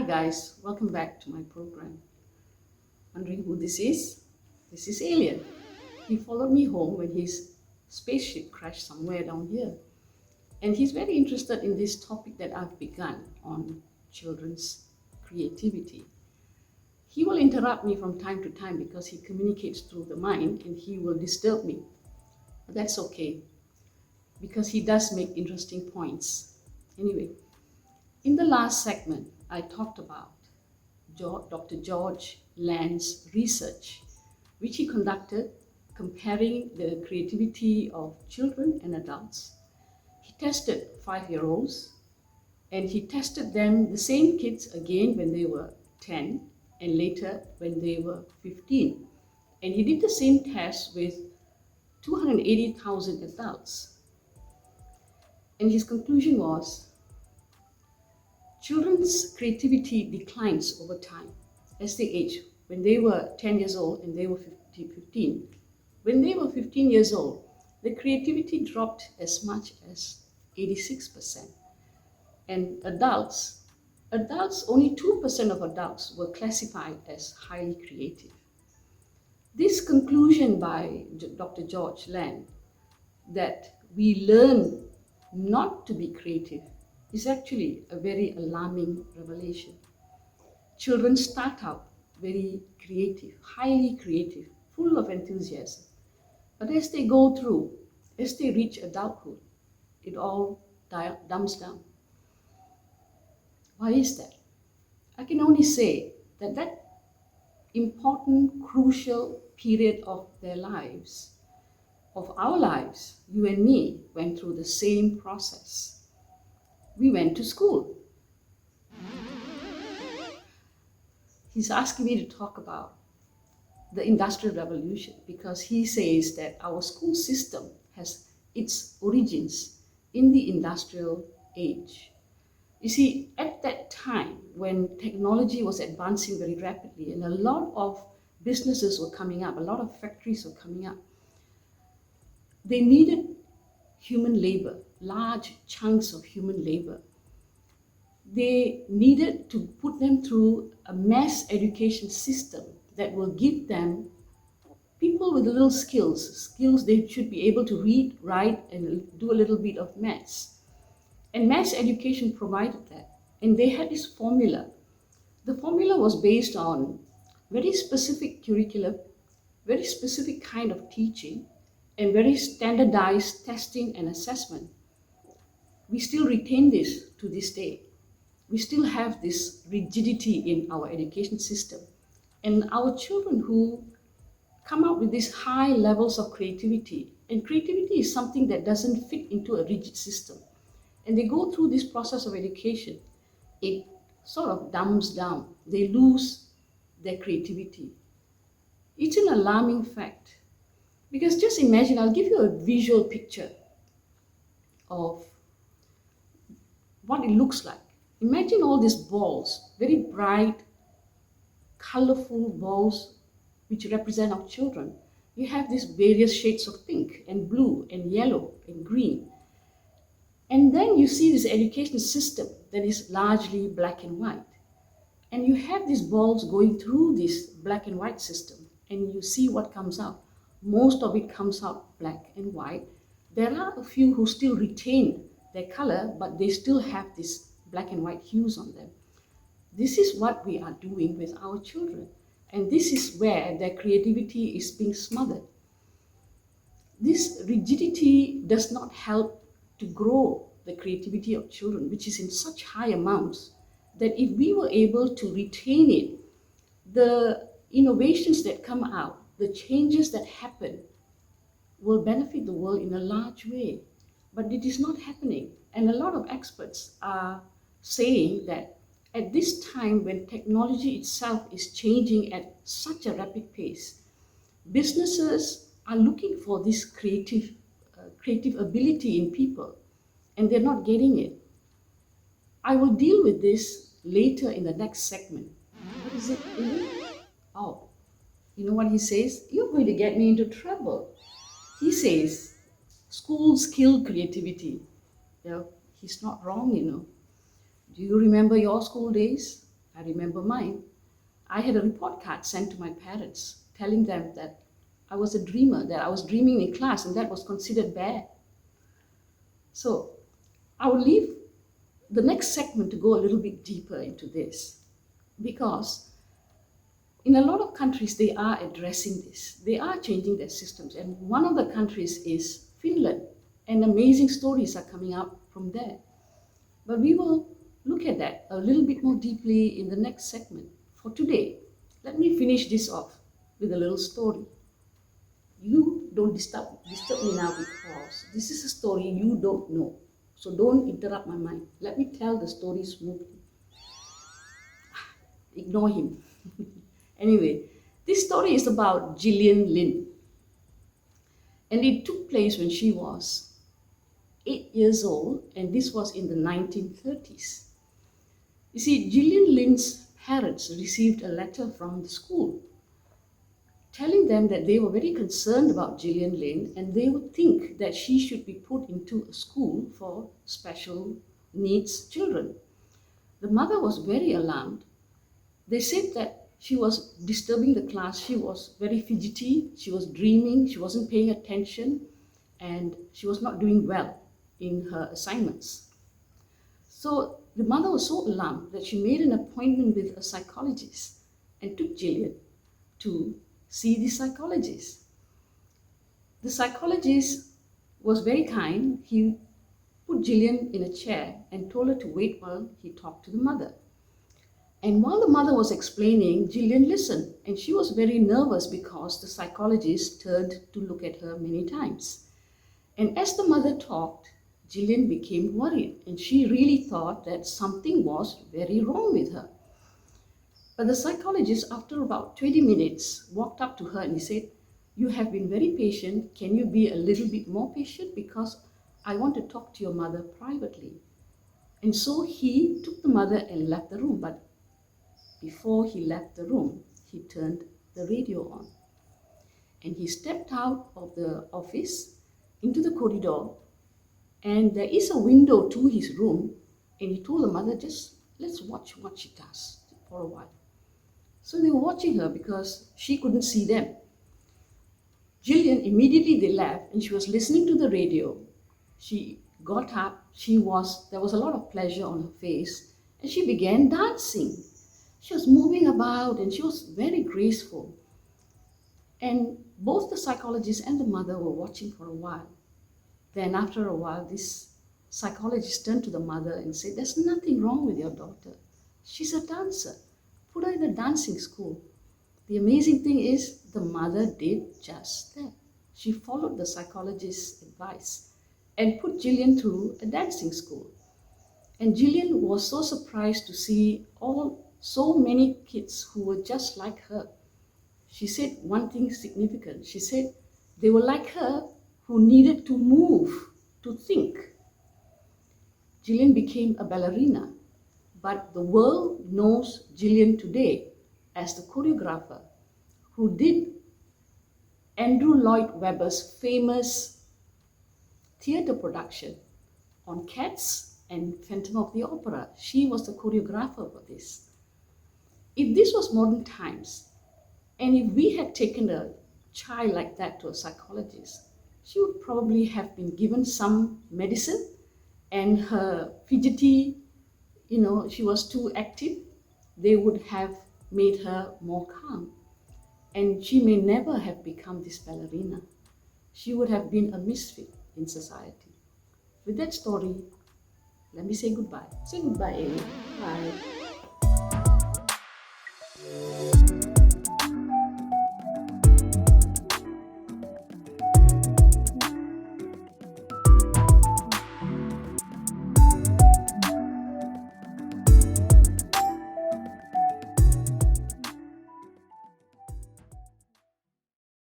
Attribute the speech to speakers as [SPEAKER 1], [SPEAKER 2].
[SPEAKER 1] Hi guys, welcome back to my program. Wondering who this is? This is Alien. He followed me home when his spaceship crashed somewhere down here. And he's very interested in this topic that I've begun on children's creativity. He will interrupt me from time to time because he communicates through the mind and he will disturb me. But that's okay because he does make interesting points. Anyway, in the last segment, I talked about Dr. George Land's research, which he conducted comparing the creativity of children and adults. He tested 5-year-olds and he tested them, the same kids, again when they were 10 and later when they were 15. And he did the same test with 280,000 adults. And his conclusion was children's creativity declines over time as they age. When they were 10 years old and they were 15, when they were 15 years old, the creativity dropped as much as 86%. And adults, only 2% of adults were classified as highly creative. This conclusion by Dr. George Land that we learn not to be creative is actually a very alarming revelation. Children start out very creative, highly creative, full of enthusiasm. But as they go through, as they reach adulthood, it all dumbs down. Why is that? I can only say that that important, crucial period of their lives, of our lives, you and me went through the same process. We went to school. He's asking me to talk about the Industrial Revolution because he says that our school system has its origins in the industrial age. You see, at that time when technology was advancing very rapidly and a lot of businesses were coming up, a lot of factories were coming up, they needed human labor, large chunks of human labor. They needed to put them through a mass education system that will give them people with little skills they should be able to read, write, and do a little bit of maths. And mass education provided that. And they had this formula. The formula was based on very specific curriculum, very specific kind of teaching, and very standardized testing and assessment. We still retain this to this day. We still have this rigidity in our education system. And our children who come up with these high levels of creativity, and creativity is something that doesn't fit into a rigid system. And they go through this process of education, it sort of dumbs down. They lose their creativity. It's an alarming fact. Because just imagine, I'll give you a visual picture of what it looks like. Imagine all these balls, very bright, colorful balls which represent our children. You have these various shades of pink and blue and yellow and green. And then you see this education system that is largely black and white. And you have these balls going through this black and white system and you see what comes out. Most of it comes out black and white. There are a few who still retain their color, but they still have this black and white hues on them. This is what we are doing with our children. And this is where their creativity is being smothered. This rigidity does not help to grow the creativity of children, which is in such high amounts that if we were able to retain it, the innovations that come out, the changes that happen, will benefit the world in a large way. But it is not happening. And a lot of experts are saying that at this time when technology itself is changing at such a rapid pace, businesses are looking for this creative ability in people, and they're not getting it. I will deal with this later in the next segment. What is it, Lily? Oh, you know what he says? You're going to get me into trouble. He says, schools kill creativity. He's not wrong. Do you remember your school days? I remember mine. I had a report card sent to my parents telling them that I was a dreamer, that I was dreaming in class, and that was considered bad. So I will leave the next segment to go a little bit deeper into this, because in a lot of countries they are addressing this. They are changing their systems, and one of the countries is Finland, and amazing stories are coming up from there. But we will look at that a little bit more deeply in the next segment. For today, let me finish this off with a little story. You don't disturb me now, because this is a story you don't know. So don't interrupt my mind. Let me tell the story smoothly. Ignore him. Anyway, this story is about Gillian Lynn. And it took place when she was 8 years old, and this was in the 1930s. You see, Gillian Lynn's parents received a letter from the school telling them that they were very concerned about Gillian Lynn, and they would think that she should be put into a school for special needs children. The mother was very alarmed. They said that she was disturbing the class. She was very fidgety, she was dreaming, she wasn't paying attention, and she was not doing well in her assignments. So the mother was so alarmed that she made an appointment with a psychologist and took Gillian to see the psychologist. The psychologist was very kind. He put Gillian in a chair and told her to wait while he talked to the mother. And while the mother was explaining, Gillian listened, and she was very nervous because the psychologist turned to look at her many times. And as the mother talked, Gillian became worried, and she really thought that something was very wrong with her. But the psychologist, after about 20 minutes, walked up to her and he said, "You have been very patient. Can you be a little bit more patient? Because I want to talk to your mother privately." And so he took the mother and left the room. But before he left the room, he turned the radio on. And he stepped out of the office into the corridor, and there is a window to his room, and he told the mother, "Just let's watch what she does for a while." So they were watching her because she couldn't see them. Gillian, immediately they left, and she was listening to the radio. She got up, there was a lot of pleasure on her face, and she began dancing. She was moving about, and she was very graceful. And both the psychologist and the mother were watching for a while. Then after a while, this psychologist turned to the mother and said, "There's nothing wrong with your daughter. She's a dancer. Put her in a dancing school." The amazing thing is, the mother did just that. She followed the psychologist's advice and put Gillian through a dancing school. And Gillian was so surprised to see so many kids who were just like her. She said one thing significant. She said they were like her, who needed to move, to think. Gillian became a ballerina, but the world knows Gillian today as the choreographer who did Andrew Lloyd Webber's famous theatre production on Cats and Phantom of the Opera. She was the choreographer for this. If this was modern times, and if we had taken a child like that to a psychologist, she would probably have been given some medicine, and her fidgety, she was too active, they would have made her more calm. And she may never have become this ballerina. She would have been a misfit in society. With that story, let me say goodbye. Say goodbye, Amy. Bye.